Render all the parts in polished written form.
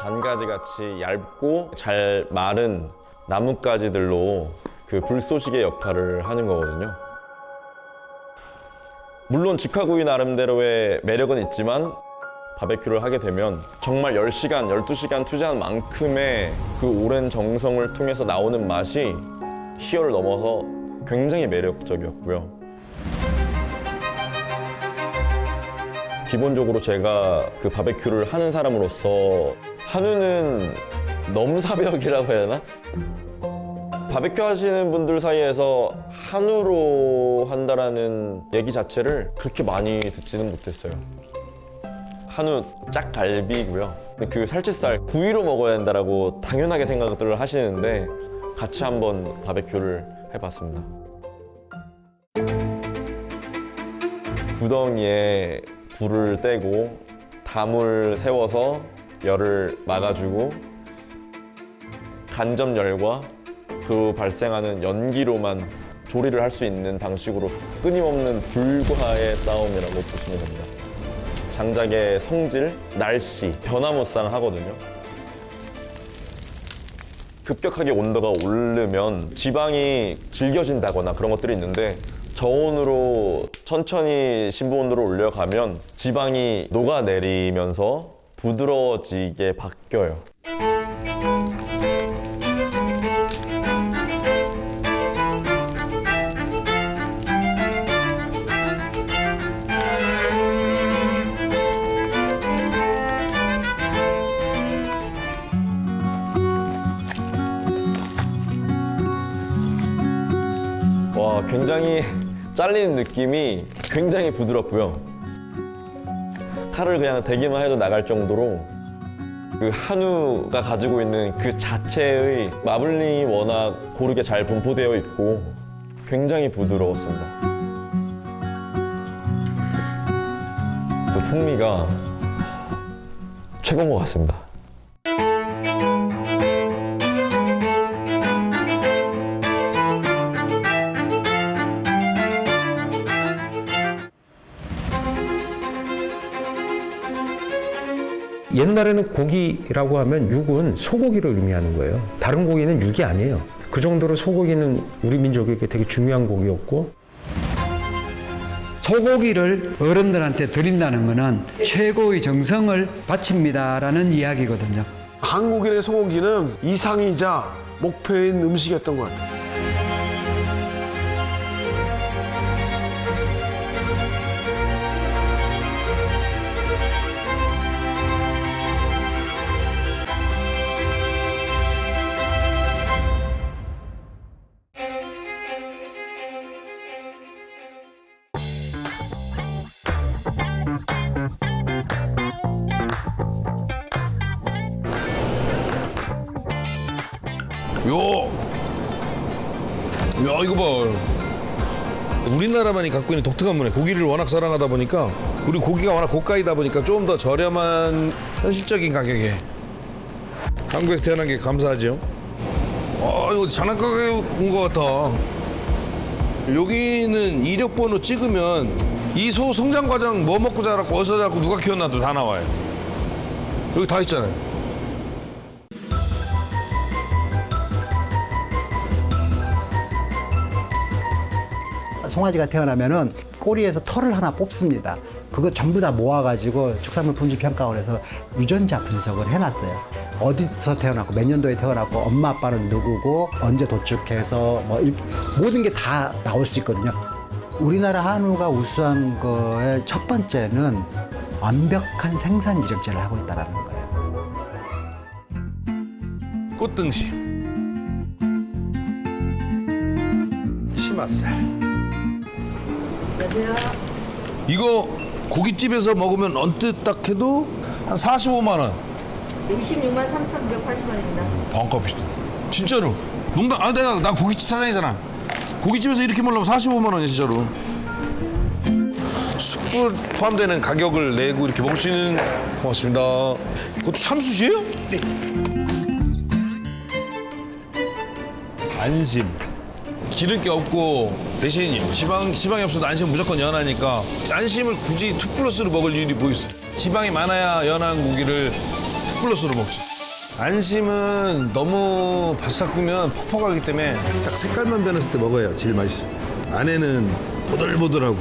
잔가지 같이 얇고 잘 마른 나뭇가지들로 그 불쏘시개 역할을 하는 거거든요. 물론 직화구이 나름대로의 매력은 있지만 바베큐를 하게 되면 정말 10시간, 12시간 투자한 만큼의 그 오랜 정성을 통해서 나오는 맛이 희열을 넘어서 굉장히 매력적이었고요. 기본적으로 제가 그 바베큐를 하는 사람으로서 한우는 넘사벽이라고 해야 되나? 바베큐 하시는 분들 사이에서 한우로 한다라는 얘기 자체를 그렇게 많이 듣지는 못했어요. 한우 짝갈비고요. 그 살치살 구이로 먹어야 된다라고 당연하게 생각들을 하시는데 같이 한번 바베큐를 해봤습니다. 구덩이에 불을 떼고 담을 세워서 열을 막아주고 간접열과 그 발생하는 연기로만 조리를 할 수 있는 방식으로 끊임없는 불과의 싸움이라고 보시면 됩니다. 장작의 성질, 날씨, 변화무쌍 하거든요. 급격하게 온도가 오르면 지방이 질겨진다거나 그런 것들이 있는데 저온으로 천천히 심부 온도를 올려가면 지방이 녹아내리면서 부드러워지게 바뀌어요. 와, 굉장히 잘리는 느낌이 굉장히 부드럽고요. 칼을 그냥 대기만 해도 나갈 정도로 그 한우가 가지고 있는 그 자체의 마블링이 워낙 고르게 잘 분포되어 있고 굉장히 부드러웠습니다. 또 풍미가 최고인 것 같습니다. 옛날에는 고기라고 하면 육은 소고기를 의미하는 거예요. 다른 고기는 육이 아니에요. 그 정도로 소고기는 우리 민족에게 되게 중요한 고기였고, 소고기를 어른들한테 드린다는 것은 최고의 정성을 바칩니다라는 이야기거든요. 한국인의 소고기는 이상이자 목표인 음식이었던 것 같아요. 야, 이거 봐. 우리나라만이 갖고 있는 독특한 문화. 고기를 워낙 사랑하다 보니까 우리 고기가 워낙 고가이다 보니까 좀 더 저렴한 현실적인 가격에 한국에서 태어난 게 감사하죠. 이거 장난가게 온 것 같아. 여기는 이력 번호 찍으면 이 소 성장 과정 뭐 먹고 자랐고 어디서 자랐고 누가 키웠나도 다 나와요. 여기 다 있잖아요. 송아지가 태어나면은 꼬리에서 털을 하나 뽑습니다. 그거 전부 다 모아가지고 축산물 품질 평가원에서 유전자 분석을 해놨어요. 어디서 태어났고 몇 년도에 태어났고 엄마 아빠는 누구고 언제 도축해서 뭐 모든 게 다 나올 수 있거든요. 우리나라 한우가 우수한 거의 첫 번째는 완벽한 생산 이력제를 하고 있다는 거예요. 꽃등심, 치맛살. 이거 고깃집에서 먹으면 언뜻 딱 해도 한 45만 원. 26만 3,980원입니다. 반값이다. 진짜로. 농담. 나 고깃집 사장이잖아. 고깃집에서 이렇게 먹으려면 45만 원이야 진짜로. 숯불 포함되는 가격을 내고 이렇게 먹을 수 있는. 고맙습니다. 그것도 참숯이에요? 네. 안심. 기를 게 없고 대신 지방이 없어도 안심은 무조건 연하니까 안심을 굳이 2+로 먹을 일이 뭐 있어요. 지방이 많아야 연한 고기를 2+로 먹지. 안심은 너무 바싹 구우면 퍽퍽하기 때문에 딱 색깔만 변했을 때 먹어야 제일 맛있어. 안에는 보들보들하고.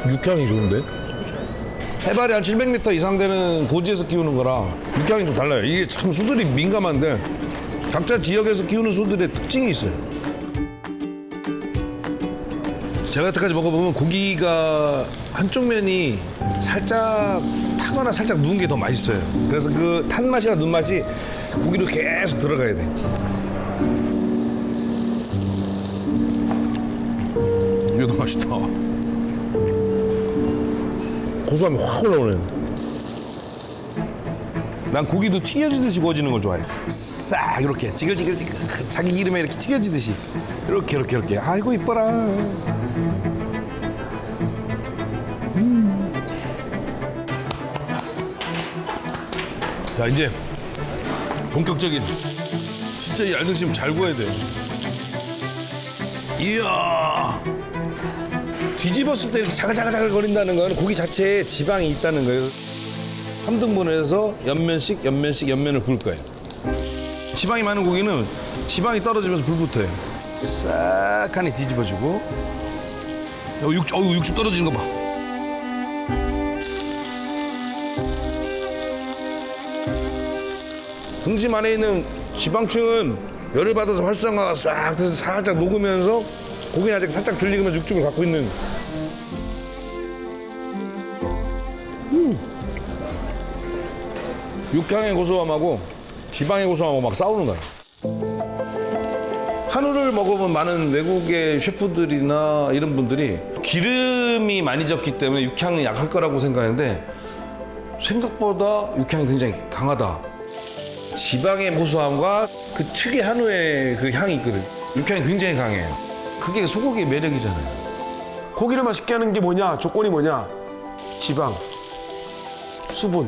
육향이 좋은데? 해발이 한 700m 이상 되는 고지에서 키우는 거라 육향이 좀 달라요. 이게 참 소들이 민감한데 각자 지역에서 키우는 소들의 특징이 있어요. 제가 여태까지 먹어보면 고기가 한쪽 면이 살짝 타거나 살짝 누운 게 더 맛있어요. 그래서 그 탄 맛이나 눈 맛이 고기로 계속 들어가야 돼. 이게 더 맛있다. 고소함이 확 올라오네. 난 고기도 튀겨지듯이 구워지는 걸 좋아해. 싹 이렇게 지글지글지글 자기 기름에 이렇게 튀겨지듯이 이렇게. 아이고 이뻐라. 자 이제 본격적인 진짜 이 알등심 잘 구워야 돼. 이야. 뒤집었을 때 이렇게 자글자글 거린다는 건 고기 자체에 지방이 있다는 거예요. 3등분을 해서 옆면을 구울 거예요. 지방이 많은 고기는 지방이 떨어지면서 불 붙어요. 싹 하니 뒤집어주고. 육즙 떨어지는 거 봐. 등심 안에 있는 지방층은 열을 받아서 활성화가 싹 돼서 살짝 녹으면서 고기는 아직 살짝 덜 익으면서 육즙을 갖고 있는. 육향의 고소함하고 지방의 고소함하고 막 싸우는 거야. 한우를 먹어본 많은 외국의 셰프들이나 이런 분들이 기름이 많이 졌기 때문에 육향이 약할 거라고 생각하는데 생각보다 육향이 굉장히 강하다. 지방의 고소함과 그 특유의 한우의 그 향이 있거든. 육향이 굉장히 강해요. 그게 소고기의 매력이잖아요. 고기를 맛있게 하는 게 뭐냐? 조건이 뭐냐? 지방, 수분,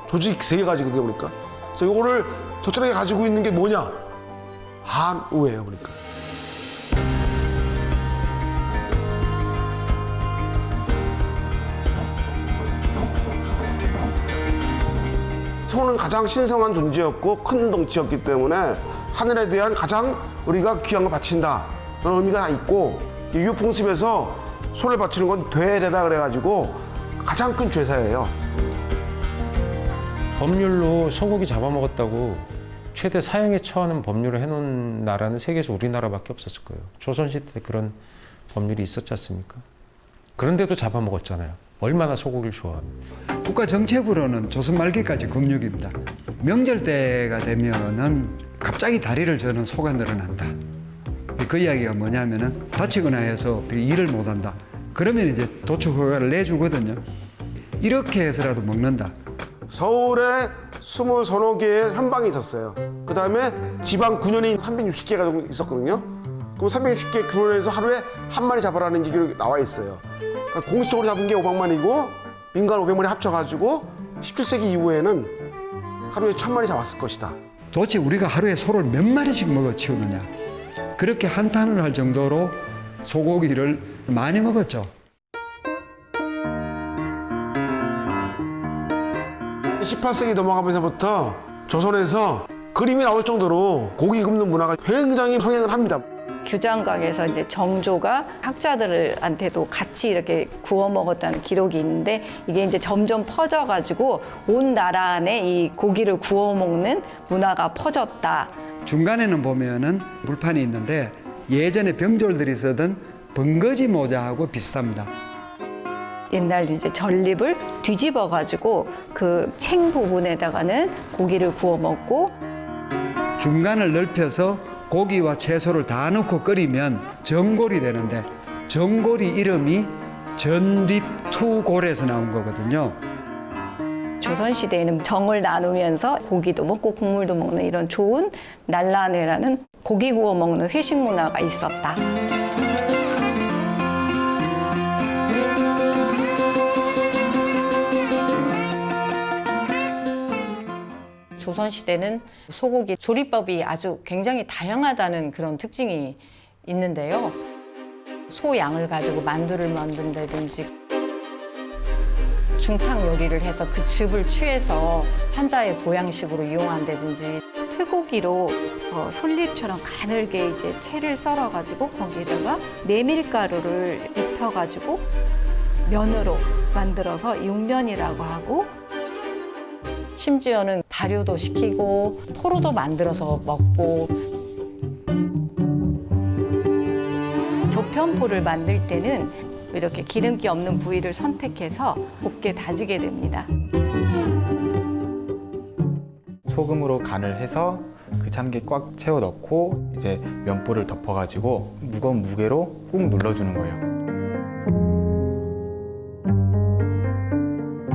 조직 3가지거든요, 그러니까. 그래서 요거를 적절하게 가지고 있는 게 뭐냐? 한우예요, 그러니까. 소는 가장 신성한 존재였고 큰 덩치였기 때문에 하늘에 대한 가장 우리가 귀한 걸 바친다 그런 의미가 다 있고, 유풍습에서 소를 바치는 건 되레다 그래가지고 가장 큰 제사예요. 법률로 소고기 잡아먹었다고 최대 사형에 처하는 법률을 해놓은 나라는 세계에서 우리나라밖에 없었을 거예요. 조선시대 때 그런 법률이 있었지 않습니까? 그런데도 잡아먹었잖아요. 얼마나 소고기를 좋아합니까? 국가 정책으로는 조선 말기까지 금육입니다. 명절 때가 되면은 갑자기 다리를 저는 소가 늘어난다. 그 이야기가 뭐냐면은 다치거나 해서 일을 못한다. 그러면 이제 도축 허가를 내주거든요. 이렇게 해서라도 먹는다. 서울에 20서너 개의 현방이 있었어요. 그 다음에 지방 군현이 360개가 정도 있었거든요. 그럼 360개 군현에서 하루에 한 마리 잡아라는 얘기로 나와 있어요. 그러니까 공식적으로 잡은 게 500마리고 민간 500마리 합쳐가지고 17세기 이후에는 하루에 1000마리 잡았을 것이다. 도대체 우리가 하루에 소를 몇 마리씩 먹어 치우느냐. 그렇게 한탄을 할 정도로 소고기를 많이 먹었죠. 18세기 넘어가면서부터 조선에서 그림이 나올 정도로 고기 굽는 문화가 굉장히 성행을 합니다. 규장각에서 이제 정조가 학자들한테도 같이 이렇게 구워 먹었다는 기록이 있는데, 이게 이제 점점 퍼져가지고 온 나라 안에 이 고기를 구워 먹는 문화가 퍼졌다. 중간에는 보면은 물판이 있는데 예전에 병졸들이 쓰던 번거지 모자하고 비슷합니다. 옛날 이제 전립을 뒤집어 가지고 그 챙 부분에다가는 고기를 구워 먹고, 중간을 넓혀서 고기와 채소를 다 넣고 끓이면 전골이 되는데, 전골이 이름이 전립투골에서 나온 거거든요. 조선시대에는 정을 나누면서 고기도 먹고 국물도 먹는 이런 좋은 날라회라는 고기 구워 먹는 회식 문화가 있었다. 조선시대는 소고기 조리법이 아주 굉장히 다양하다는 그런 특징이 있는데요. 소 양을 가지고 만두를 만든다든지 중탕 요리를 해서 그 즙을 취해서 한자의 보양식으로 이용한다든지 쇠고기로 솔잎처럼 가늘게 이제 채를 썰어가지고 거기에다가 메밀가루를 입혀가지고 면으로 만들어서 육면이라고 하고 심지어는 발효도 시키고 포로도 만들어서 먹고 조편포를 만들 때는 이렇게 기름기 없는 부위를 선택해서 곱게 다지게 됩니다. 소금으로 간을 해서 그 참깨 꽉 채워 넣고 이제 면보를 덮어가지고 무거운 무게로 꾹 눌러주는 거예요.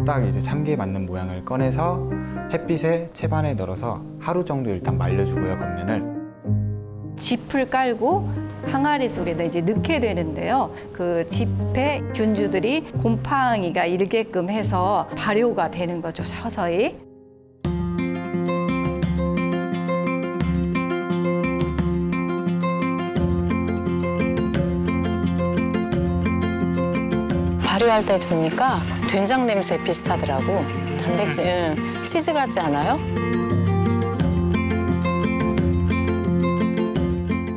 딱 이제 참깨에 맞는 모양을 꺼내서 햇빛에 채반에 널어서 하루 정도 일단 말려주고요, 겉면을. 짚을 깔고 항아리 속에다 이제 넣게 되는데요. 그 짚에 균주들이 곰팡이가 일게끔 해서 발효가 되는 거죠, 서서히. 발효할 때 보니까 된장 냄새 비슷하더라고. 단백질, 치즈 같지 않아요?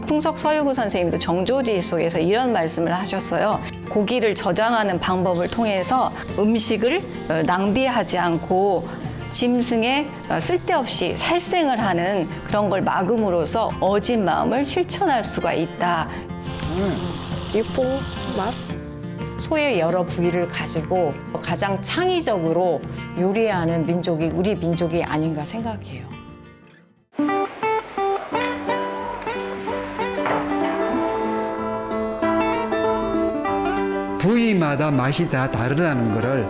풍석 서유구 선생님도 정조지 속에서 이런 말씀을 하셨어요. 고기를 저장하는 방법을 통해서 음식을 낭비하지 않고 짐승에 쓸데없이 살생을 하는 그런 걸 막음으로써 어진 마음을 실천할 수가 있다. 예뻐, 맛. 소의 여러 부위를 가지고 가장 창의적으로 요리하는 민족이 우리 민족이 아닌가 생각해요. 부위마다 맛이 다 다르다는 것을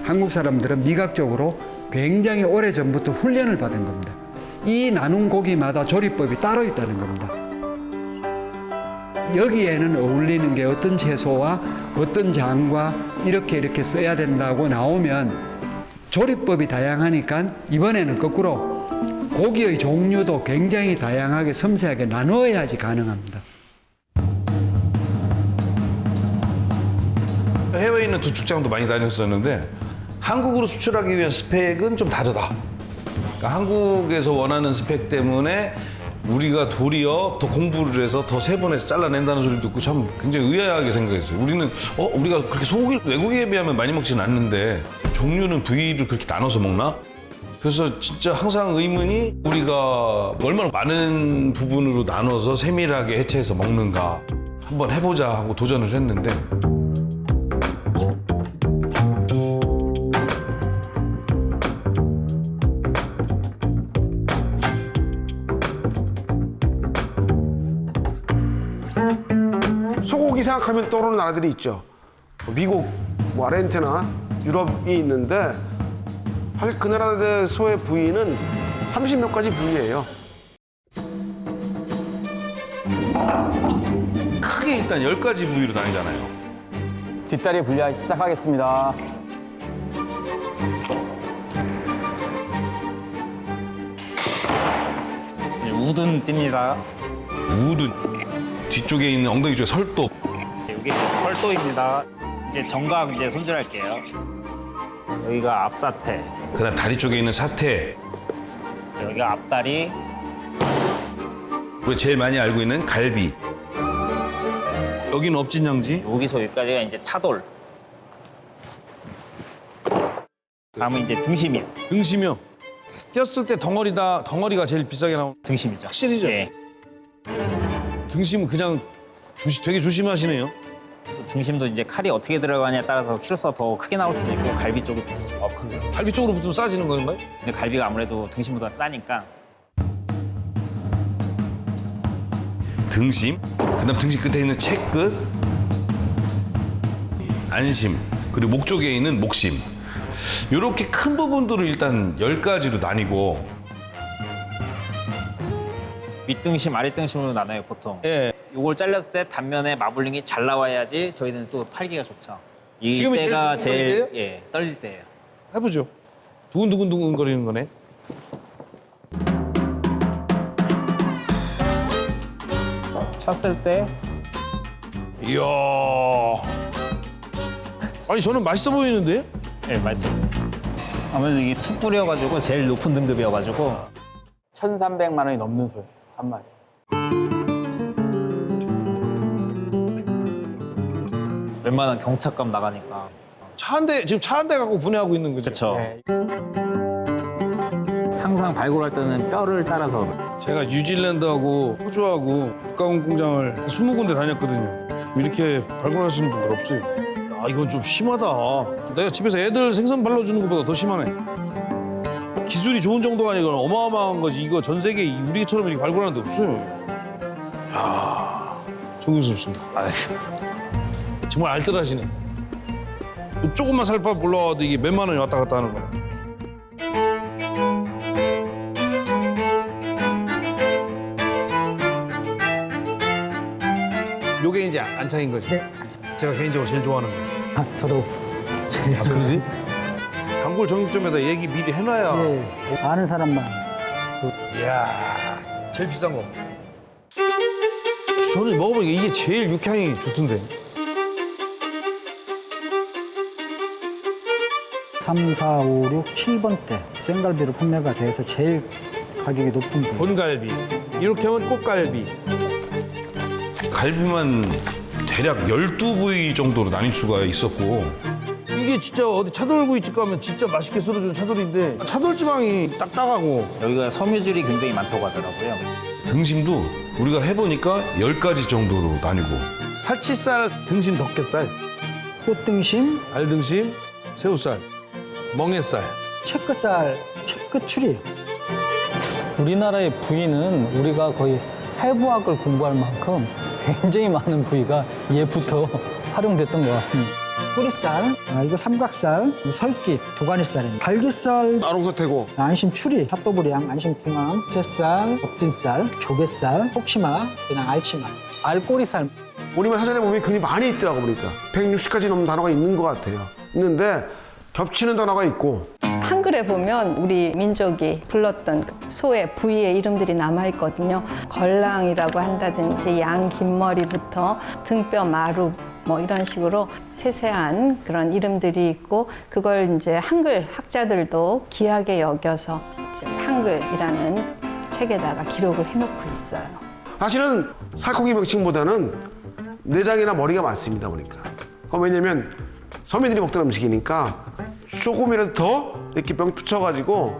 한국 사람들은 미각적으로 굉장히 오래전부터 훈련을 받은 겁니다. 이 나눈 고기마다 조리법이 따로 있다는 겁니다. 여기에는 어울리는 게 어떤 채소와 어떤 장과 이렇게 써야 된다고 나오면 조리법이 다양하니까 이번에는 거꾸로 고기의 종류도 굉장히 다양하게 섬세하게 나누어야지 가능합니다. 해외에 있는 도축장도 많이 다녔었는데 한국으로 수출하기 위한 스펙은 좀 다르다. 그러니까 한국에서 원하는 스펙 때문에 우리가 도리어 더 공부를 해서 더 세분해서 잘라낸다는 소리를 듣고 참 굉장히 의아하게 생각했어요. 우리는 우리가 그렇게 소고기를 외국에 비하면 많이 먹지는 않는데 종류는 부위를 그렇게 나눠서 먹나? 그래서 진짜 항상 의문이 우리가 얼마나 많은 부분으로 나눠서 세밀하게 해체해서 먹는가 한번 해보자 하고 도전을 했는데 소고기 생각하면 떠오르는 나라들이 있죠. 미국, 아르헨티나, 유럽이 있는데 사실 그 나라들의 소의 부위는 30몇 가지 부위예요. 크게 일단 10가지 부위로 나뉘잖아요. 뒷다리 분리하기 시작하겠습니다. 우둔 띱니다. 우둔 뒤쪽에 있는 엉덩이 쪽에 설도. 여기 설도입니다. 이제 정각 이제 손질할게요. 여기가 앞사태, 그다음 다리 쪽에 있는 사태. 여기가 앞다리, 우리가 제일 많이 알고 있는 갈비. 여기는 업진양지. 여기서 여기까지가 이제 차돌. 다음은 이제 등심이요. 등심이요. 띄었을 때 덩어리가 제일 비싸게 나오는. 등심이죠. 확실히죠? 예. 등심은 그냥 되게 조심하시네요. 또 등심도 이제 칼이 어떻게 들어가냐에 따라서 키로수가 더 크게 나올 수도 있고 갈비 쪽에 붙을 아, 그래요? 갈비 쪽으로 붙으면 싸지는 건가요? 근데 갈비가 아무래도 등심보다 싸니까. 등심, 그다음 등심 끝에 있는 채끝, 안심, 그리고 목 쪽에 있는 목심. 이렇게 큰 부분들을 일단 10가지로 나뉘고. 윗등심, 아랫등심으로 나눠요, 보통. 예. 요걸 잘랐을 때 단면에 마블링이 잘 나와야지 저희는 또 팔기가 좋죠. 지금이 이때가 제일 제일 떨릴 때예요. 해보죠. 두근두근 거리는 거네. 폈을 때 이야. 아니 저는 맛있어 보이는데? 네, 맛있습니다. 아무래도 이게 툭 뿌려가지고 제일 높은 등급이어가지고 1,300만 원이 넘는 소요 한 마리. 웬만한 경차값 나가니까. 차 한 대, 지금 차 한 대 갖고 분해하고 있는 거죠? 그렇죠. 네. 항상 발굴할 때는 뼈를 따라서 제가 뉴질랜드하고 호주하고 국가공 공장을 20군데 다녔거든요. 이렇게 발굴하시는 분들 없어요. 야, 이건 좀 심하다. 내가 집에서 애들 생선 발라주는 것보다 더 심하네. 기술이 좋은 정도가 아니라 이건 어마어마한 거지. 이거 전 세계에 우리처럼 이렇게 발굴하는 데 없어요. 야, 존경스럽습니다. 정말 알뜰하시네. 조금만 살밥 올라와도 이게 몇만 원이 왔다 갔다 하는 거네. 요게 이제 안창인 거지? 네. 제가 개인적으로 제일 좋아하는 거. 아, 저도 아, 그러지? 단골 정육점에다 얘기 미리 해놔야. 예, 아는 사람만. 이야, 제일 비싼 거. 저는 먹어보니까 이게 제일 육향이 좋던데. 3, 4, 5, 6, 7번대 생갈비로 판매가 돼서 제일 가격이 높은 분. 본갈비. 이렇게 하면 꽃갈비. 갈비만 대략 12부위 정도로 나뉠 수가 있었고 이게 진짜 어디 차돌구이집 가면 진짜 맛있게 썰어주는 차돌인데 차돌 지방이 딱딱하고 여기가 섬유질이 굉장히 많다고 하더라고요. 등심도 우리가 해보니까 10가지 정도로 나뉘고 살치살, 등심, 덮개살, 꽃등심, 알등심, 새우살, 멍게살. 채끝살, 채끝추리. 우리나라의 부위는 우리가 거의 해부학을 공부할 만큼 굉장히 많은 부위가 예부터 활용됐던 것 같습니다. 꼬리살, 이거 삼각살, 설깃, 도가니살입니다. 갈기살, 아롱사태고. 안심추리, 핫도그량, 안심중앙, 채살, 옥진살, 조갯살, 속치마, 그냥 알치마, 알꼬리살. 우리말 사전에 보면 굉장히 많이 있더라고 보니까 160가지 넘는 단어가 있는 것 같아요. 있는데 겹치는 단어가 있고 한글에 보면 우리 민족이 불렀던 소의 부위의 이름들이 남아있거든요. 걸랑이라고 한다든지 양 긴 머리부터 등뼈 마루 뭐 이런 식으로 세세한 그런 이름들이 있고 그걸 이제 한글 학자들도 귀하게 여겨서 이제 한글이라는 책에다가 기록을 해놓고 있어요. 사실은 살코기 명칭보다는 내장이나 머리가 많습니다 보니까. 왜냐면 서민들이 먹던 음식이니까 조금이라도 더 이렇게 병 붙여가지고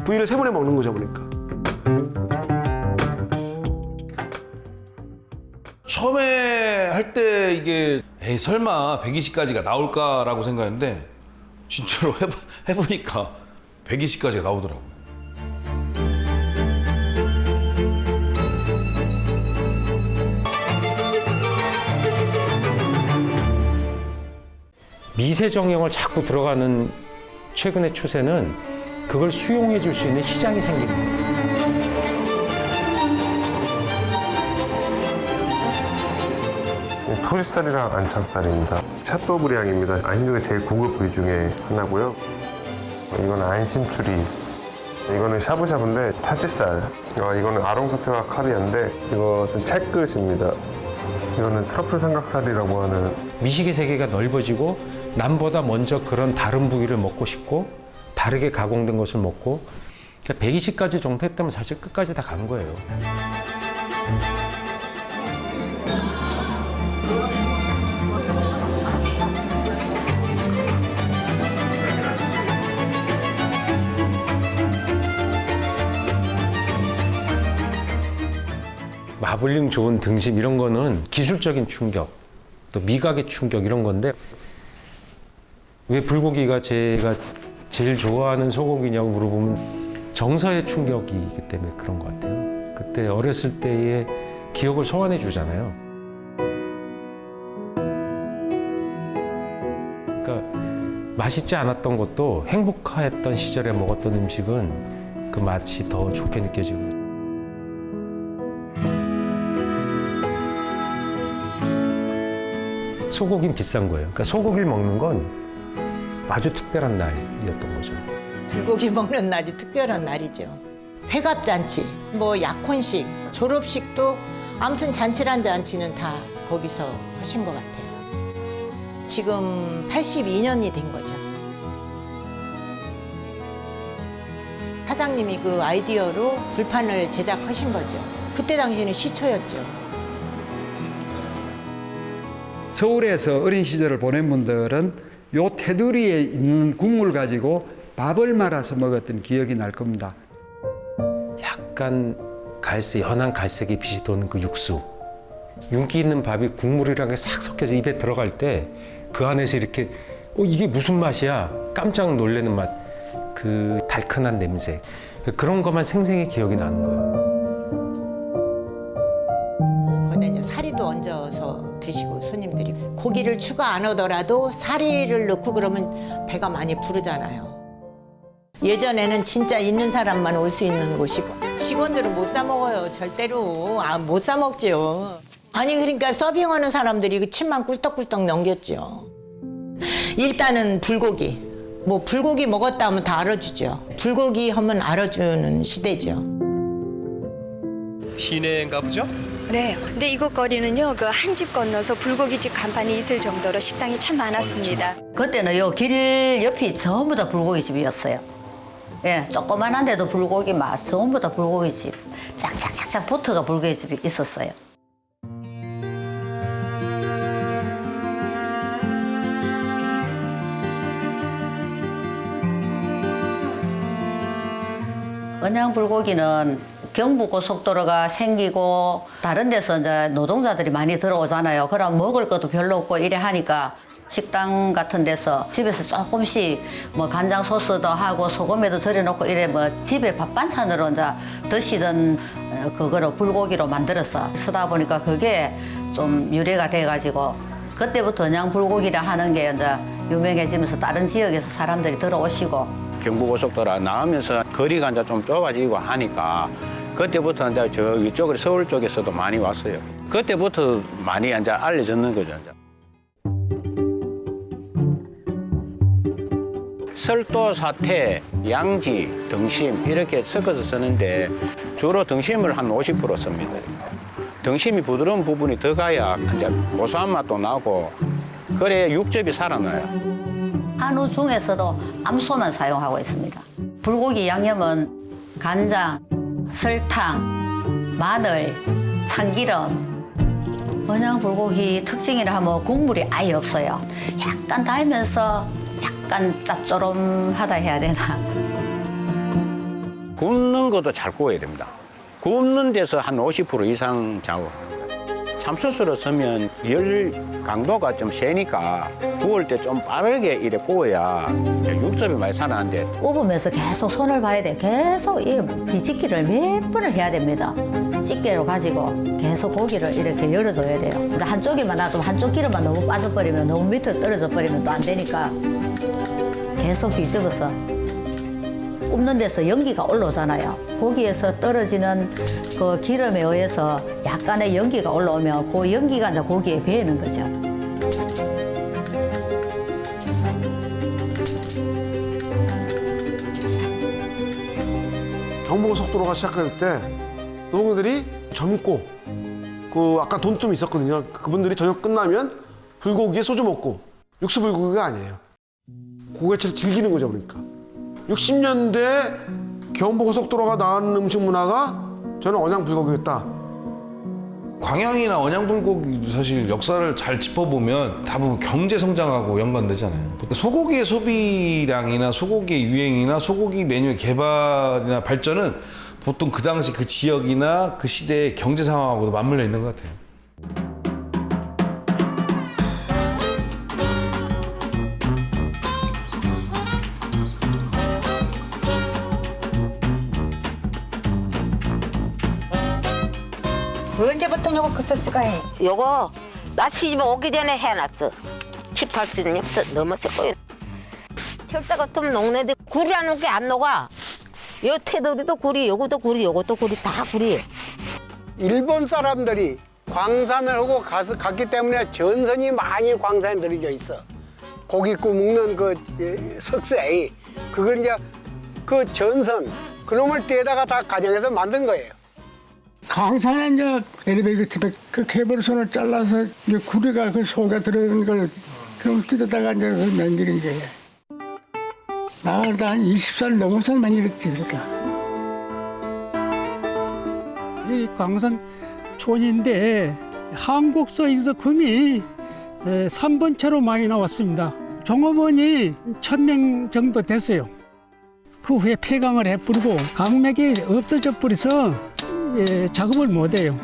부위를 세 번에 먹는 거죠 보니까. 처음에 할 때 이게 에이 설마 120가지가 나올까라고 생각했는데 진짜로 해보니까 120가지가 나오더라고요. 미세 정형을 자꾸 들어가는 최근의 추세는 그걸 수용해 줄 수 있는 시장이 생기는 거예요. 토지살이랑 안창살입니다. 샷도브리앙입니다. 안심중에 제일 고급 부위 중에 하나고요. 이거는 안심추리. 이거는 샤브샤브인데 살치살. 이거는 아롱사태와 카비아인데 이것은 채끝입니다. 이거는 트러플 삼각살이라고 하는. 미식의 세계가 넓어지고 남보다 먼저 그런 다른 부위를 먹고 싶고 다르게 가공된 것을 먹고 그러니까 120가지 정도 했다면 사실 끝까지 다 간 거예요. 마블링 좋은 등심 이런 거는 기술적인 충격, 또 미각의 충격 이런 건데 왜 불고기가 제가 제일 좋아하는 소고기냐고 물어보면 정서의 충격이기 때문에 그런 것 같아요. 그때 어렸을 때의 기억을 소환해 주잖아요. 그러니까 맛있지 않았던 것도 행복했던 시절에 먹었던 음식은 그 맛이 더 좋게 느껴지고. 소고기는 비싼 거예요. 그러니까 소고기를 먹는 건 아주 특별한 날이었던 거죠. 불고기 먹는 날이 특별한 날이죠. 회갑잔치, 뭐 약혼식, 졸업식도 아무튼 잔치란 잔치는 다 거기서 하신 것 같아요. 지금 82년이 된 거죠. 사장님이 그 아이디어로 불판을 제작하신 거죠. 그때 당시에는 시초였죠. 서울에서 어린 시절을 보낸 분들은 요 테두리에 있는 국물 가지고 밥을 말아서 먹었던 기억이 날 겁니다. 약간 갈색, 연한 갈색의 빛이 도는 그 육수. 윤기 있는 밥이 국물이랑 싹 섞여서 입에 들어갈 때 그 안에서 이렇게 이게 무슨 맛이야? 깜짝 놀라는 맛. 그 달큰한 냄새. 그런 것만 생생히 기억이 나는 거예요. 거기다 이제 사리도 얹어서 드시고 손님들이 고기를 추가 안 하더라도 사리를 넣고 그러면 배가 많이 부르잖아요. 예전에는 진짜 있는 사람만 올 수 있는 곳이고 직원들은 못 사 먹어요. 절대로 못 사 먹지요. 아니 그러니까 서빙하는 사람들이 그 침만 꿀떡꿀떡 넘겼죠. 일단은 불고기. 뭐 불고기 먹었다 하면 다 알아주죠. 불고기 하면 알아주는 시대죠. 시내인가 보죠? 네, 근데 이곳 거리는요, 그 한 집 건너서 불고기집 간판이 있을 정도로 식당이 참 많았습니다. 그때는 요 길 옆이 전부 다 불고기집이었어요. 예, 조그만한데도 불고기 맛, 전부 다 불고기집. 짝짝짝짝 붙어가 불고기집이 있었어요. 언양 불고기는 경부고속도로가 생기고 다른 데서 이제 노동자들이 많이 들어오잖아요. 그럼 먹을 것도 별로 없고 이래 하니까 식당 같은 데서 집에서 조금씩 뭐 간장 소스도 하고 소금에도 절여놓고 이래 뭐 집에 밥 반찬으로 이제 드시던 그거로 불고기로 만들어서 쓰다 보니까 그게 좀 유래가 돼가지고 그때부터 언양 불고기라 하는 게 이제 유명해지면서 다른 지역에서 사람들이 들어오시고 경부고속도로 나오면서 거리가 이제 좀 좁아지고 하니까 그때부터 이제 저 이쪽으로 서울 쪽에서도 많이 왔어요. 그때부터 많이 이제 알려졌는 거죠. 설도, 사태, 양지, 등심 이렇게 섞어서 쓰는데 주로 등심을 한 50% 씁니다. 등심이 부드러운 부분이 더 가야 이제 고소한 맛도 나고 그래야 육즙이 살아나요. 한우 중에서도 암소만 사용하고 있습니다. 불고기 양념은 간장, 설탕, 마늘, 참기름. 언양 불고기 특징이라 하면 국물이 아예 없어요. 약간 달면서 약간 짭조름하다 해야 되나. 굽는 것도 잘 구워야 됩니다. 굽는 데서 한 50% 이상 좌우. 참숯으로 쓰면 열 강도가 좀 세니까 구울 때 좀 빠르게 이래 구워야 육즙이 많이 살아나는데 굽으면서 계속 손을 봐야 돼. 계속 이 뒤집기를 몇 번을 해야 됩니다. 집게로 가지고 계속 고기를 이렇게 열어줘야 돼요. 이제 한쪽에만 놔두면 한쪽 기름만 너무 빠져버리면 너무 밑으로 떨어져 버리면 또 안 되니까 계속 뒤집어서 굽는 데서 연기가 올라오잖아요. 고기에서 떨어지는 그 기름에 의해서 약간의 연기가 올라오면 그 연기가 이제 고기에 배이는 거죠. 경부고속도로가 시작할 때 노동자들이 젊고 그 아까 돈tum이 있었거든요. 그분들이 저녁 끝나면 불고기에 소주 먹고 육수 불고기가 아니에요. 고깃집을 즐기는 거죠, 그러니까. 60년대 경부고속도로가 나온 음식 문화가 저는 언양 불고기였다. 광양이나 언양 불고기도 사실 역사를 잘 짚어보면 대부분 경제 성장하고 연관되잖아요. 소고기의 소비량이나 소고기의 유행이나 소고기 메뉴의 개발이나 발전은 보통 그 당시 그 지역이나 그 시대의 경제 상황하고도 맞물려 있는 것 같아요. 언제부터 요거 그 소스가 해? 요거 나 시집 오기 전에 해놨어. 18년부터 넘었었고요. 철사 같으면 녹내도 굴이 안 녹게 안 녹아. 요 테두리도 굴이, 요것도 굴이, 요것도 굴이 다 굴이에요. 일본 사람들이 광산을 하고 갔기 때문에 전선이 많이 광산에 들어져 있어. 고기 구워 먹는 그 석쇠, 그걸 이제 그 전선, 그놈을 떼다가 다 가정에서 만든 거예요. 강산에 이제 엘리베이터 그 케이블 선을 잘라서 이제 구리가 그 속에 들어있는 걸 그럼 뜯었다가 이제 그 만드는 게 나가다 한 20살 넘어서 만들었지 그러니까. 이 광산촌인데 한국서에서 금이 3번째로 많이 나왔습니다. 종업원이 1000명 정도 됐어요. 그 후에 폐강을 해버리고 강맥이 없어져 버려서 작업을 못해요.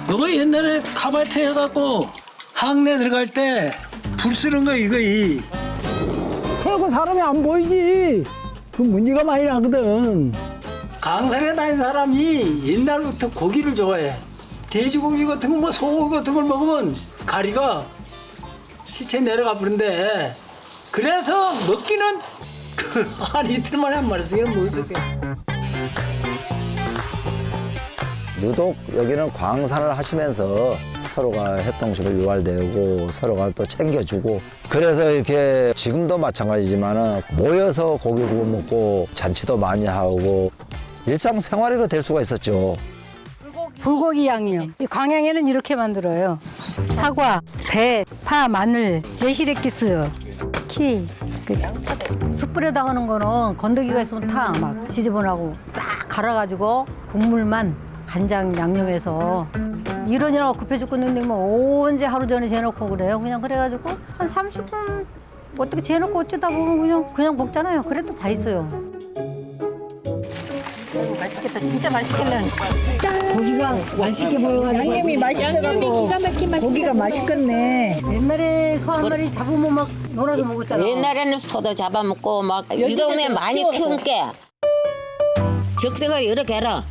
이거 옛날에 카바트 해갖고 항내 들어갈 때 불 쓰는 거 이거 그리고 사람이 안 보이지. 그 문제가 많이 나거든. 강산에 다닌 사람이 옛날부터 고기를 좋아해. 돼지고기 같은 거, 뭐 소고기 같은 걸 먹으면 가리가 시체 내려가 버린대. 그래서 먹기는 한 이틀 만에 한 마리씩은 먹었어요. 유독 여기는 광산을 하시면서 서로가 협동심을 유발되고 서로가 또 챙겨주고 그래서 이렇게 지금도 마찬가지지만 모여서 고기 구워 먹고 잔치도 많이 하고 일상생활이 될 수가 있었죠. 불고기 양념. 이 광양에는 이렇게 만들어요. 사과, 배, 파, 마늘, 매실액기스, 키. 숯불에다 하는 거는 건더기가 있으면 타 막 지저분하고 싹 갈아가지고 국물만 간장 양념해서 이러니라 급해 죽겠는데 뭐 언제 하루 전에 재놓고 그래요. 그냥 그래가지고 한 30분 어떻게 재놓고 어쩌다 보면 그냥 먹잖아요. 그래도 다 있어요. 맛있겠다. 진짜 맛있겠네. 고기가 맛있게 보여가지고 양념이 맛있어갖고 고기가 맛있겠네. 옛날에 소 한 마리 잡으면 막 놀아서 먹었잖아. 옛날에는 소도 잡아먹고 막 이 동네 많이 키운 게 적생을 이렇게 해라.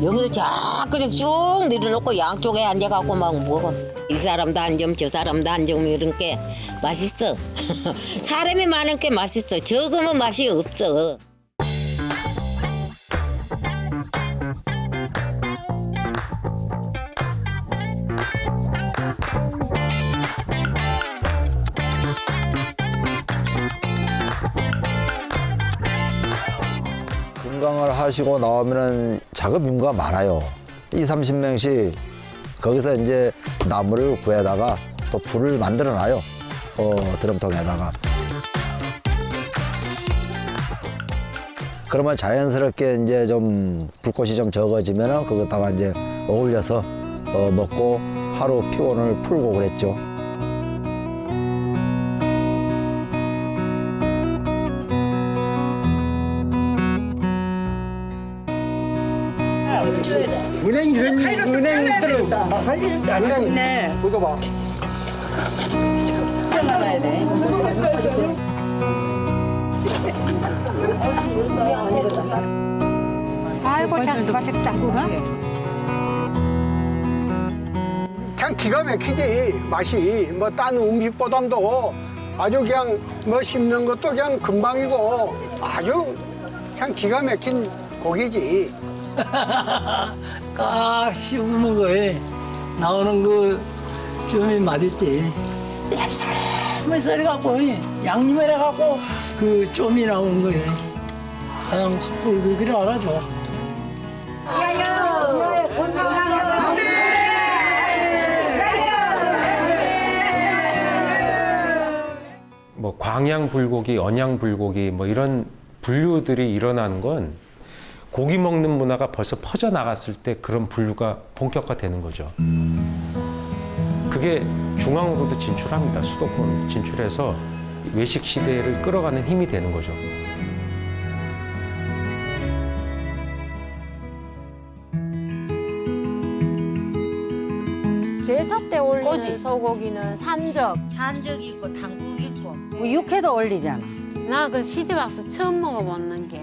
여기서 자꾸 쭉 내려놓고 양쪽에 앉아갖고 막 먹어. 이 사람도 한 점, 저 사람도 한 점 이런 게 맛있어. 사람이 많은 게 맛있어. 적으면 맛이 없어. 금강을 하시고 나오면은 작업 인구가 많아요. 20-30명씩 거기서 이제 나무를 구해다가 또 불을 만들어 놔요. 드럼통에다가. 그러면 자연스럽게 이제 좀 불꽃이 좀 적어지면은 그것다가 이제 어울려서 먹고 하루 피곤을 풀고 그랬죠. 은행 먹어봐. 나가야 돼. 아이고 참 맛있다. 그냥 기가 막히지 맛이 뭐 딴 음식보다도 아주 그냥 뭐 씹는 것도 그냥 금방이고 아주 그냥 기가 막힌 고기지. 깍 씹으면 거에 나오는 그 점이 맛있지. 얍삽한 썰이 갖고 양념을 해갖고 그 점이 나오는 거예요. 그냥 숯불들이 알아줘. 뭐 광양불고기, 언양불고기 뭐 이런 분류들이 일어나는 건 고기 먹는 문화가 벌써 퍼져나갔을 때 그런 분류가 본격화되는 거죠. 그게 중앙으로도 진출합니다. 수도권 진출해서 외식 시대를 끌어가는 힘이 되는 거죠. 제사 때 올리는 소고기는 산적 있고 당국 있고 육회도 올리잖아. 나 그 시집 와서 처음 먹어보는 게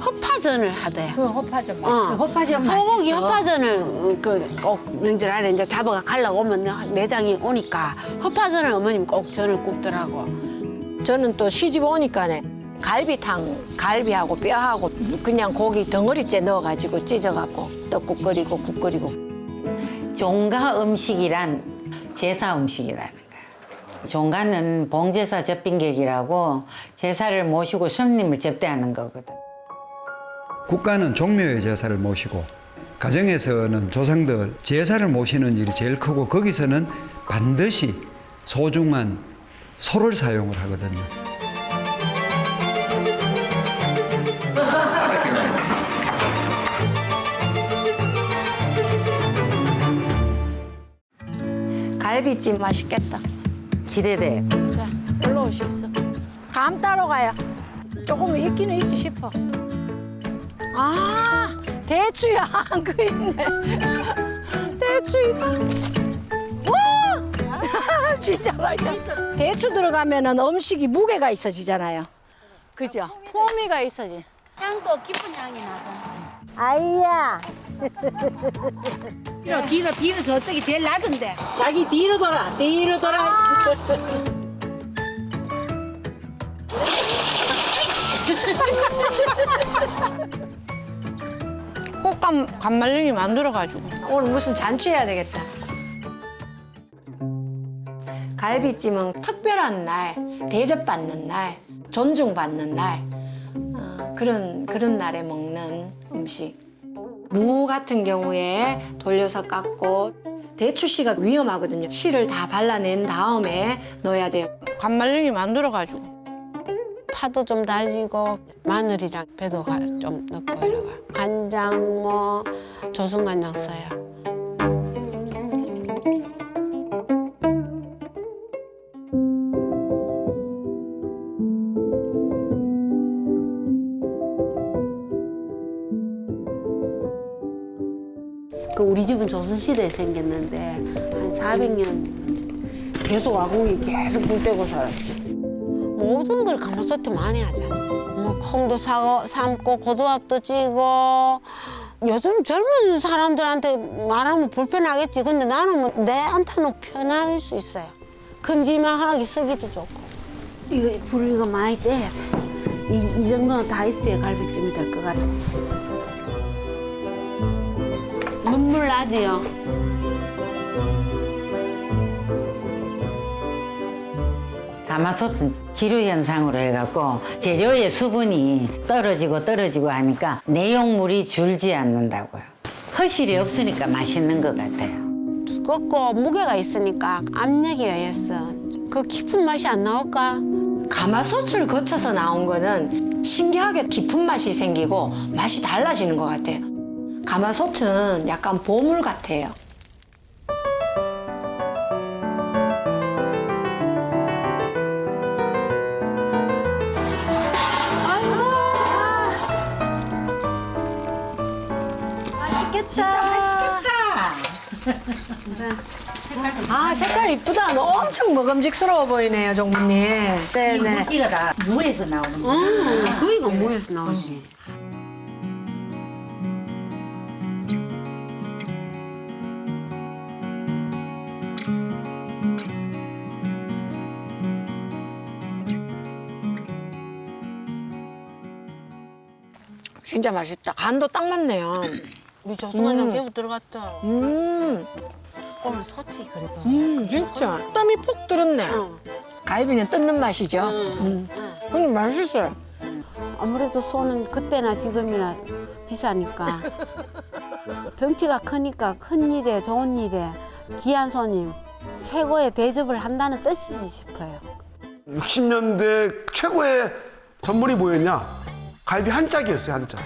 허파전을 하대. 그 허파전 맛있어. 허파전 소고기 맛있어. 허파전을 꼭 명절 안에 이제 잡아가 갈라고 오면 내장이 오니까 허파전을 어머님 꼭 전을 굽더라고. 저는 또 시집 오니까네 갈비탕, 갈비하고 뼈하고 그냥 고기 덩어리째 넣어가지고 찢어갖고 떡국 끓이고 국 끓이고. 종가 음식이란 제사 음식이라는 거예요. 종가는 봉제사 접빈객이라고 제사를 모시고 손님을 접대하는 거거든. 국가는 종묘의 제사를 모시고 가정에서는 조상들 제사를 모시는 일이 제일 크고 거기서는 반드시 소중한 소를 사용을 하거든요. 갈비찜 맛있겠다. 기대돼. 자, 올라오셨어. 감 따러 가요. 조금 있기는 있지 싶어. 아, 대추야. 그 있네. 대추 있다. 와! 진짜 맛있어. 대추 들어가면은 음식이 무게가 있어지잖아요. 그죠? 풍미가 있어지. 향도 깊은 향이 나고. 아이야. 뒤로 저쪽이 제일 낮은데. 자기 뒤로 돌아. 뒤로 돌아. 꽃감 간말랭이 만들어가지고 오늘 무슨 잔치 해야 되겠다. 갈비찜은 특별한 날, 대접받는 날, 존중받는 날 그런 날에 먹는 음식. 무 같은 경우에 돌려서 깎고 대추씨가 위험하거든요. 씨를 다 발라낸 다음에 넣어야 돼요. 간말랭이 만들어가지고 파도 좀 다지고 마늘이랑 배도 좀 넣고 이러가. 간장 뭐 조선간장 써요. 우리 집은 조선시대에 생겼는데 한 400년 계속 와공이 계속 불 떼고 살았지. 모든 걸 가마솥에 많이 하잖아. 뭐 콩도 삶고 고두밥도 찌고. 요즘 젊은 사람들한테 말하면 불편하겠지. 근데 나는 뭐 내한테는 편할 수 있어요. 큼지막하게 쓰기도 좋고. 불 이거 많이 떼야 돼. 이 정도는 다 있어야 갈비찜이 될 것 같아. 눈물 나지요. 가마솥은 기류 현상으로 해갖고 재료의 수분이 떨어지고 하니까 내용물이 줄지 않는다고요. 허실이 없으니까 맛있는 것 같아요. 두껍고 무게가 있으니까 압력에 의해서 그 깊은 맛이 안 나올까? 가마솥을 거쳐서 나온 거는 신기하게 깊은 맛이 생기고 맛이 달라지는 것 같아요. 가마솥은 약간 보물 같아요. 맛있겠다. 진짜 맛있겠다. 아, 색깔 이쁘다. 엄청 먹음직스러워 보이네요, 종무님. 이 물기가 다 무에서 나오는 거예요. 그이가 무에서 나오지. 진짜 맛있다. 간도 딱 맞네요. 우리 저수간장 제법 들어갔다. 오늘 섰지 그래도. 진짜 땀이 폭 들었네. 갈비는 뜯는 맛이죠. 근데 맛있어요. 아무래도 소는 그때나 지금이나 비싸니까. 덩치가 크니까 큰 일에 좋은 일에 귀한 손님 최고의 대접을 한다는 뜻이지 싶어요. 60년대 최고의 선물이 뭐였냐? 갈비 한 짝이었어요, 한 짝.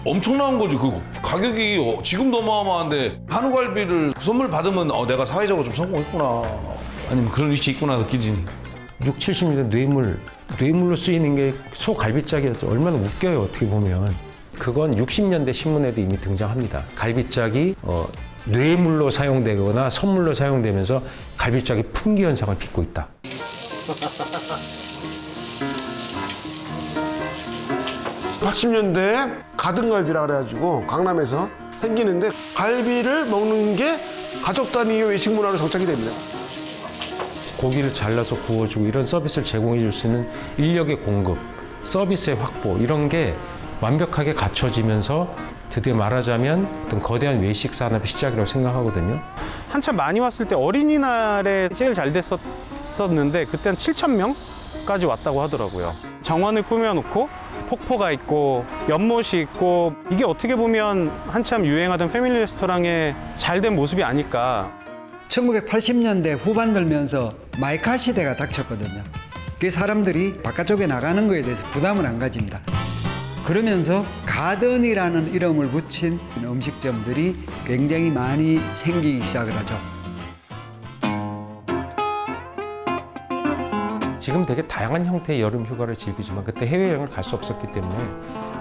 엄청난 거죠. 그 가격이 지금도 어마어마한데 한우갈비를 선물 받으면 내가 사회적으로 좀 성공했구나. 아니면 그런 위치에 있구나 느끼지. 6, 70년대 뇌물로 쓰이는 게 소갈비짝이었죠. 얼마나 웃겨요, 어떻게 보면. 그건 60년대 신문에도 이미 등장합니다. 갈비짝이 뇌물로 사용되거나 선물로 사용되면서 갈비짝이 품귀 현상을 빚고 있다. 80년대에 가등갈비라 그래가지고 강남에서 생기는데 갈비를 먹는 게 가족 단위의 외식 문화로 정착이 됩니다. 고기를 잘라서 구워주고 이런 서비스를 제공해 줄 수 있는 인력의 공급, 서비스의 확보 이런 게 완벽하게 갖춰지면서 드디어 말하자면 어떤 거대한 외식 산업의 시작이라고 생각하거든요. 한참 많이 왔을 때 어린이날에 제일 잘 됐었는데 그때는 7,000명까지 왔다고 하더라고요. 정원을 꾸며놓고 폭포가 있고 연못이 있고 이게 어떻게 보면 한참 유행하던 패밀리 레스토랑의 잘된 모습이 아닐까. 1980년대 후반 들면서 마이카 시대가 닥쳤거든요. 그 사람들이 바깥쪽에 나가는 거에 대해서 부담을 안 가집니다. 그러면서 가든이라는 이름을 붙인 음식점들이 굉장히 많이 생기기 시작을 하죠. 지금 되게 다양한 형태의 여름 휴가를 즐기지만 그때 해외여행을 갈 수 없었기 때문에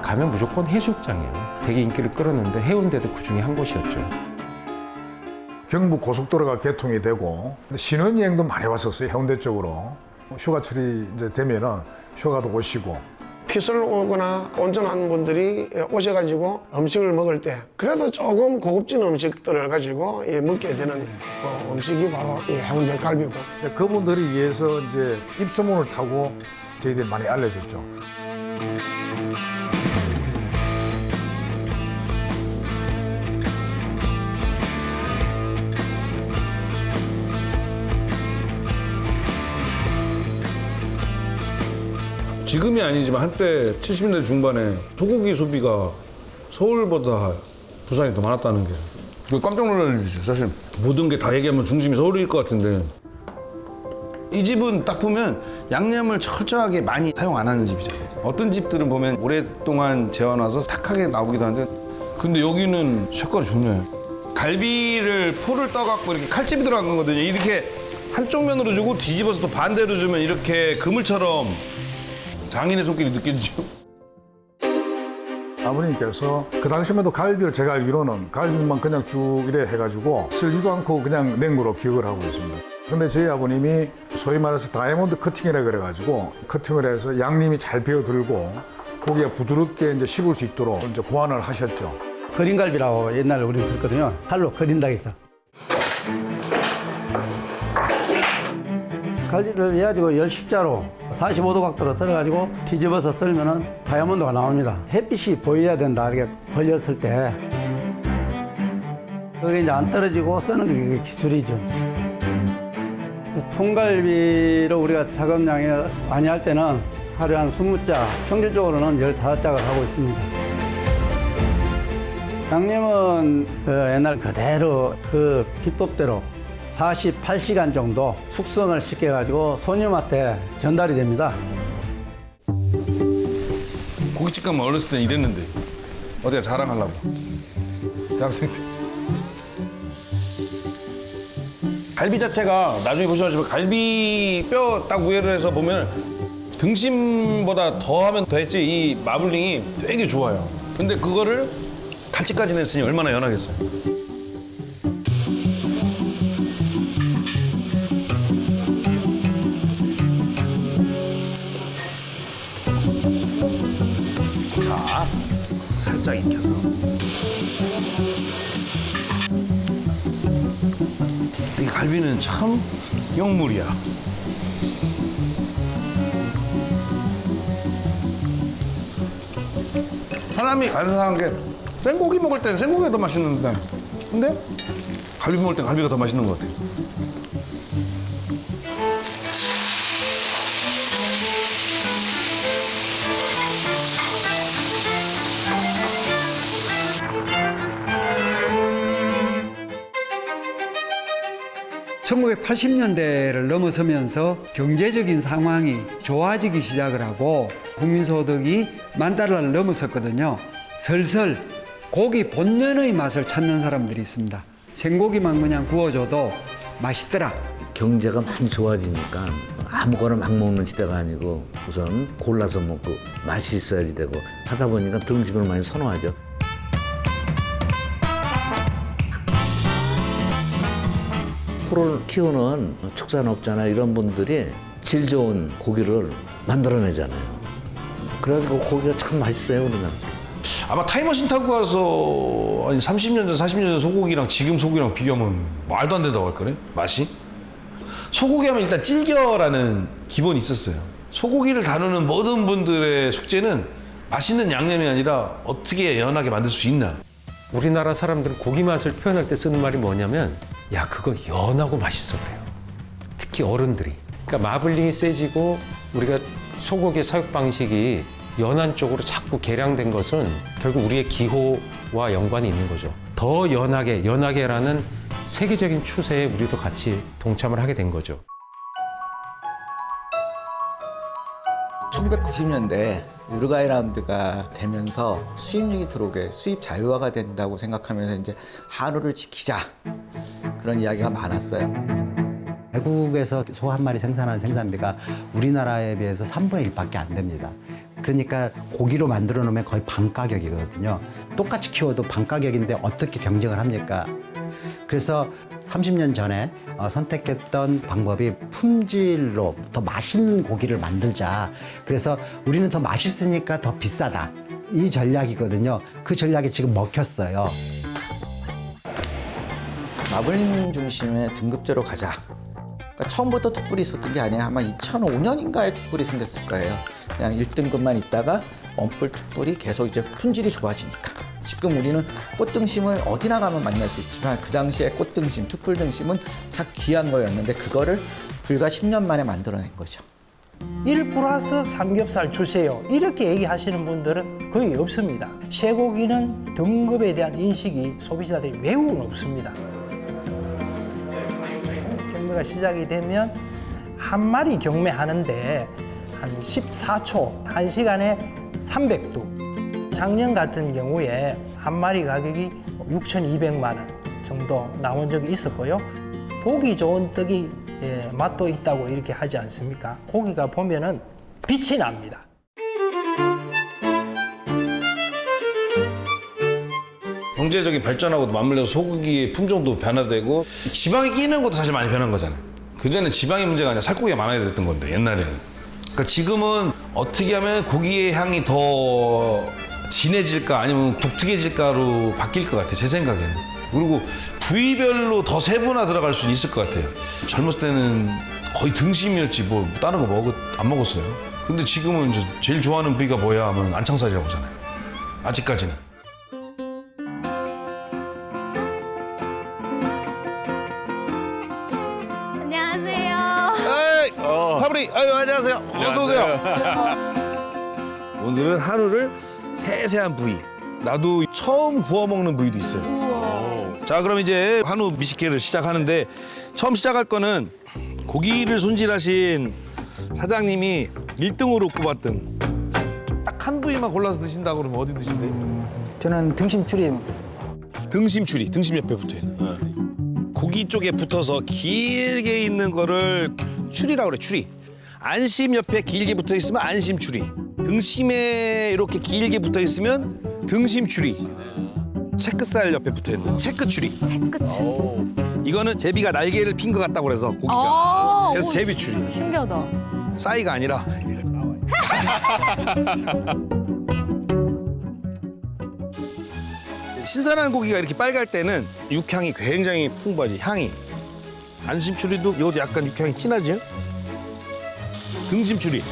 가면 무조건 해수욕장이에요. 되게 인기를 끌었는데 해운대도 그 중에 한 곳이었죠. 경부 고속도로가 개통이 되고 신혼여행도 많이 왔었어요. 해운대 쪽으로. 휴가철이 이제 되면은 휴가도 오시고. 피서를 오거나 온전한 분들이 오셔가지고 음식을 먹을 때 그래도 조금 고급진 음식들을 가지고 먹게 되는 음식이 바로 해운대 갈비고. 그분들을 위해서 이제 입소문을 타고 저희들이 많이 알려줬죠. 지금이 아니지만 한때 70년대 중반에 소고기 소비가 서울보다 부산이 더 많았다는 게 그거 깜짝 놀라죠. 사실 모든 게 다 얘기하면 중심이 서울일 것 같은데 이 집은 딱 보면 양념을 철저하게 많이 사용 안 하는 집이죠. 어떤 집들은 보면 오랫동안 재워놔서 탁하게 나오기도 하는데 근데 여기는 색깔이 좋네. 갈비를 포를 떠갖고 이렇게 칼집이 들어간 거거든요. 이렇게 한쪽 면으로 주고 뒤집어서 또 반대로 주면 이렇게 그물처럼 장인의 손길이 느껴지죠. 아버님께서 그 당시만 해도 갈비를 제가 알기로는 갈비만 그냥 쭉 이래 해가지고 쓸지도 않고 그냥 냉무로 기억을 하고 있습니다. 근데 저희 아버님이 소위 말해서 다이아몬드 커팅이라 그래가지고 커팅을 해서 양념이 잘 배어들고 고기가 부드럽게 이제 씹을 수 있도록 이제 고안을 하셨죠. 그린갈비라고 옛날에 우리는 그랬거든요. 칼로 그린다 해서. 갈비를 해가지고 10십자로 45도 각도로 썰어가지고 뒤집어서 썰면은 다이아몬드가 나옵니다. 햇빛이 보여야 된다. 이렇게 벌렸을 때. 그게 이제 안 떨어지고 써는 게 기술이죠. 통갈비를 우리가 작업량이 많이 할 때는 하루에 한 20자, 평균적으로는 15짝을 하고 있습니다. 양념은 옛날 그대로 그 비법대로 48시간 정도 숙성을 시켜가지고 손님한테 전달이 됩니다. 고깃집 가면 어렸을 땐 이랬는데 어디가 자랑하려고 대학생 때 갈비 자체가 나중에 보시면 갈비 뼈 딱 우회를 해서 보면 등심보다 더하면 더했지 이 마블링이 되게 좋아요. 근데 그거를 갈치까지 냈으니 얼마나 연하겠어요. 자, 살짝 익혀서. 이 갈비는 참 영물이야. 사람이 간사한 게 생고기 먹을 때는 생고기가 더 맛있는데 근데 갈비 먹을 땐 갈비가 더 맛있는 것 같아요. (1980년대를) 넘어서면서 경제적인 상황이 좋아지기 시작을 하고 국민소득이 $10,000를 넘었었거든요. 슬슬 고기 본연의 맛을 찾는 사람들이 있습니다. 생고기만 그냥 구워줘도 맛있더라. 경제가 많이 좋아지니까 아무거나 막 먹는 시대가 아니고 우선 골라서 먹고 맛이 있어야지 되고 하다 보니까 등심을 많이 선호하죠. 풀을 키우는 축산업자나 이런 분들이 질 좋은 고기를 만들어내잖아요. 그래가지고 고기가 참 맛있어요, 우리나라. 아마 타임머신 타고 가서 아니 30년 전, 40년 전 소고기랑 지금 소고기랑 비교하면 말도 안 된다고 할 거네, 맛이. 소고기 하면 일단 질겨라는 기본이 있었어요. 소고기를 다루는 모든 분들의 숙제는 맛있는 양념이 아니라 어떻게 연하게 만들 수 있나. 우리나라 사람들은 고기 맛을 표현할 때 쓰는 말이 뭐냐면 야 그거 연하고 맛있어 그래요. 특히 어른들이. 그러니까 마블링이 세지고 우리가 소고기의 사육 방식이 연안 쪽으로 자꾸 개량된 것은 결국 우리의 기호와 연관이 있는 거죠. 더 연하게라는 세계적인 추세에 우리도 같이 동참을 하게 된 거죠. 1990년대 우루과이 라운드가 되면서 수입력이 들어오게 수입 자유화가 된다고 생각하면서 이제 한우를 지키자 그런 이야기가 많았어요. 외국에서 소 한 마리 생산하는 생산비가 우리나라에 비해서 3분의 1밖에 안 됩니다. 그러니까 고기로 만들어 놓으면 거의 반 가격이거든요. 똑같이 키워도 반 가격인데 어떻게 경쟁을 합니까? 그래서 30년 전에 선택했던 방법이 품질로 더 맛있는 고기를 만들자. 그래서 우리는 더 맛있으니까 더 비싸다. 이 전략이거든요. 그 전략이 지금 먹혔어요. 마블링 중심의 등급제로 가자. 그러니까 처음부터 툭불이 있었던 게 아니라 아마 2005년인가에 툭불이 생겼을 거예요. 그냥 1등급만 있다가 원뿔 툭불이 계속 이제 품질이 좋아지니까. 지금 우리는 꽃등심을 어디나 가면 만날 수 있지만 그 당시에 꽃등심, 툭불 등심은 참 귀한 거였는데 그거를 불과 10년 만에 만들어낸 거죠. 1 플러스 삼겹살 주세요. 이렇게 얘기하시는 분들은 거의 없습니다. 쇠고기는 등급에 대한 인식이 소비자들이 매우 높습니다. 경매가 시작이 되면 한 마리 경매하는데 한 14초, 1시간에 300두. 작년 같은 경우에 한 마리 가격이 6,200만 원 정도 나온 적이 있었고요. 보기 좋은 떡이 맛도 있다고 이렇게 하지 않습니까? 고기가 보면은 빛이 납니다. 경제적인 발전하고도 맞물려서 소고기의 품종도 변화되고 지방이 끼는 것도 사실 많이 변한 거잖아요. 그전에 지방의 문제가 아니라 살코기가 많아야 됐던 건데 옛날에는. 그러니까 지금은 어떻게 하면 고기의 향이 더 진해질까 아니면 독특해질까로 바뀔 것 같아요. 제 생각에는. 그리고 부위별로 더 세분화 들어갈 수 있을 것 같아요. 젊었을 때는 거의 등심이었지 뭐 다른 거 안 먹었어요. 근데 지금은 이제 제일 좋아하는 부위가 뭐야 하면 안창살이라고 하잖아요. 아직까지는. 파브리, 아유 안녕하세요. 어서 오세요. 오늘은 한우를 세세한 부위. 나도 처음 구워 먹는 부위도 있어요. 자, 그럼 이제 한우 미식회를 시작하는데 처음 시작할 거는 고기를 손질하신 사장님이 1등으로 꼽았던 딱 한 부위만 골라서 드신다 그러면 어디 드신대요? 저는 등심 추리. 등심 추리, 등심 옆에 붙어 있는. 고기 쪽에 붙어서 길게 있는 거를 추리라고 그래, 추리. 안심 옆에 길게 붙어 있으면 안심 추리. 등심에 이렇게 길게 붙어 있으면 등심 추리. 체크살 옆에 붙어 있는 체크 추리. 체크 추리. 이거는 제비가 날개를 핀 것 같다고 그래서 고기가. 그래서 제비 추리. 신기하다. 싸이가 아니라. 신선한 고기가 이렇게 빨갈 때는 육향이 굉장히 풍부하지, 향이. 안심 추리도 이것도 약간 육향이 진하죠? 등심 추리.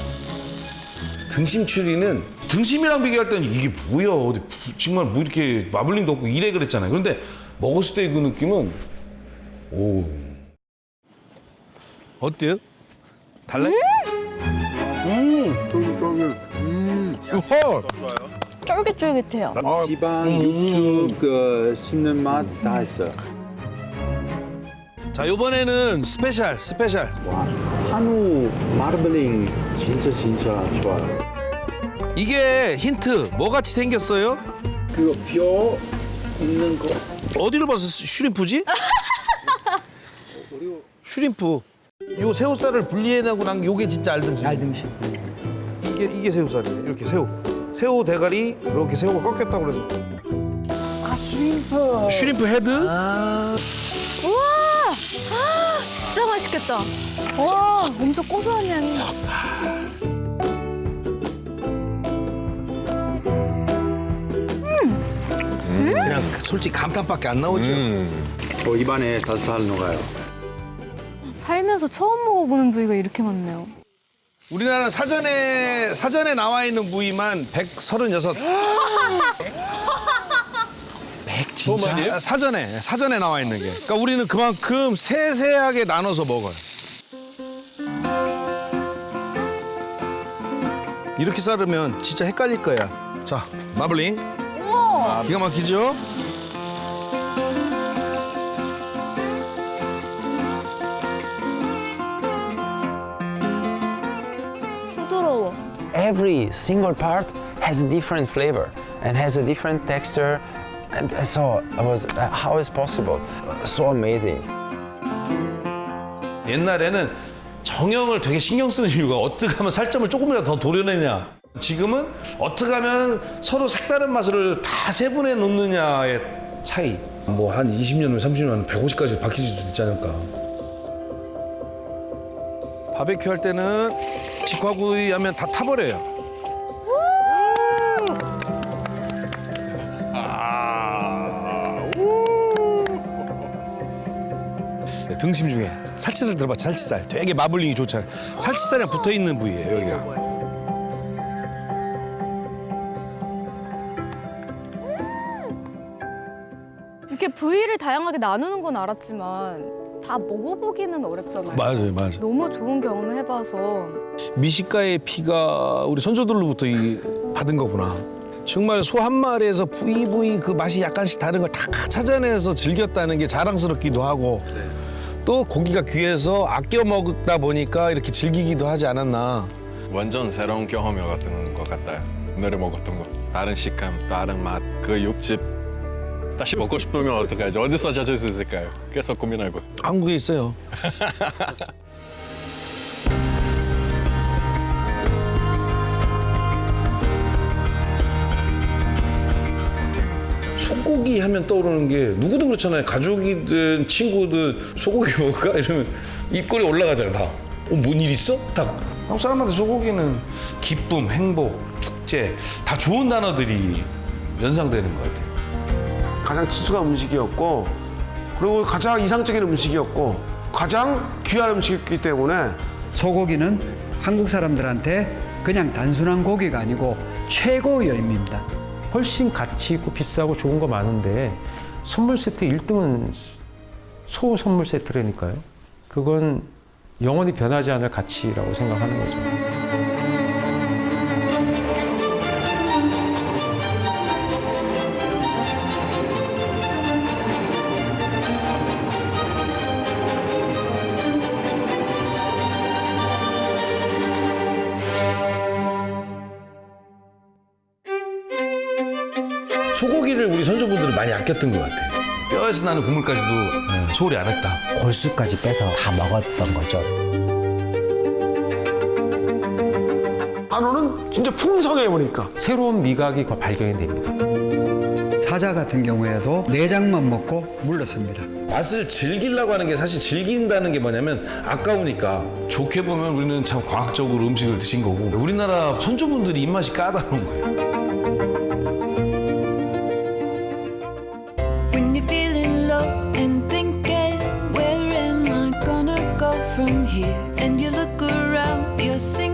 등심 추리는 등심이랑 비교할 때는 이게 뭐야? 어디 정말 뭐 이렇게 마블링도 없고 이래 그랬잖아요. 그런데 먹었을 때 그 느낌은 오. 어때요? 달라요? 쫄깃쫄깃해요. 지방, 육즙, 그 씹는 맛 다 있어요. 자, 이번에는 스페셜. 한우 마블링 진짜 좋아요. 이게 힌트 뭐같이 생겼어요? 그 뼈 있는 거. 어디로 봐서 슈림프지? 슈림프. 요 새우살을 분리해내고 난 게 요게 진짜 알등심. 알등심. 이게 새우살이에요. 이렇게 새우 대가리 이렇게 새우가 꺾였다고 그래서. 아, 슈림프. 슈림프 헤드? 우와! 진짜 맛있겠다. 와, 엄청 고소한 향이. 그냥 솔직히 감탄밖에 안 나오죠. 입안에 살살 녹아요. 살면서 처음 먹어보는 부위가 이렇게 많네요. 우리나라 사전에 나와 있는 부위만 136. 진짜? 사전에 나와 있는 게. 그러니까 우리는 그만큼 세세하게 나눠서 먹어요. 이렇게 자르면 진짜 헷갈릴 거야. 자, 마블링. 기가 막히죠? 부드러워. Every single part has a different flavor and has a different texture. And so I was, how is possible? So amazing. 옛날에는 정형을 되게 신경 쓰는 이유가 어떻게 하면 살점을 조금이라도 더 도려내냐. 지금은 어떻게 하면 서로 색다른 맛을 다 세분해 놓느냐의 차이. 뭐 한 20년, 30년, 150까지 바뀔 수도 있지 않을까. 바베큐 할 때는 직화구이 하면 다 타버려요. 등심 중에 살치살 들어봐. 살치살 되게 마블링이 좋잖아요. 살치살이랑 붙어있는 부위예요 여기가. 이렇게 부위를 다양하게 나누는 건 알았지만 다 먹어보기는 어렵잖아요. 맞아요. 너무 좋은 경험을 해봐서. 미식가의 피가 우리 선조들로부터 받은 거구나. 정말 소 한 마리에서 부위 그 맛이 약간씩 다른 걸 다 찾아내서 즐겼다는 게 자랑스럽기도 하고 또 고기가 귀해서 아껴 먹다 보니까 이렇게 즐기기도 하지 않았나. 완전 새로운 경험이었던 것 같아요. 오늘 먹었던 거. 다른 식감, 다른 맛, 그 육즙 다시 먹고 싶으면 어떡하죠? 어디서 찾을 수 있을까요? 계속 고민하고. 한국에 있어요. 소고기 하면 떠오르는 게 누구든 그렇잖아요. 가족이든 친구든 소고기 먹을까? 이러면 입꼬리 올라가잖아요. 다. 뭔 일 있어? 딱. 한국 사람한테 소고기는 기쁨, 행복, 축제 다 좋은 단어들이 연상되는 것 같아요. 가장 친숙한 음식이었고 그리고 가장 이상적인 음식이었고 가장 귀한 음식이기 때문에 소고기는 한국 사람들한테 그냥 단순한 고기가 아니고 최고의 의미입니다. 훨씬 가치 있고 비싸고 좋은 거 많은데 선물 세트 1등은 소 선물 세트라니까요. 그건 영원히 변하지 않을 가치라고 생각하는 거죠. 소고기를 우리 선조분들은 많이 아꼈던 것 같아요. 뼈에서 나는 국물까지도 소홀히 안 했다. 골수까지 빼서 다 먹었던 거죠. 한우는 진짜 풍성해 보니까 새로운 미각이 발견이 됩니다. 사자 같은 경우에도 내장만 먹고 물렀습니다. 맛을 즐기려고 하는 게 사실 즐긴다는 게 뭐냐면 아까우니까 좋게 보면 우리는 참 과학적으로 음식을 드신 거고 우리나라 선조분들이 입맛이 까다로운 거예요. When you're feeling low and thinking, where am I gonna go from here? And you look around, you're singing.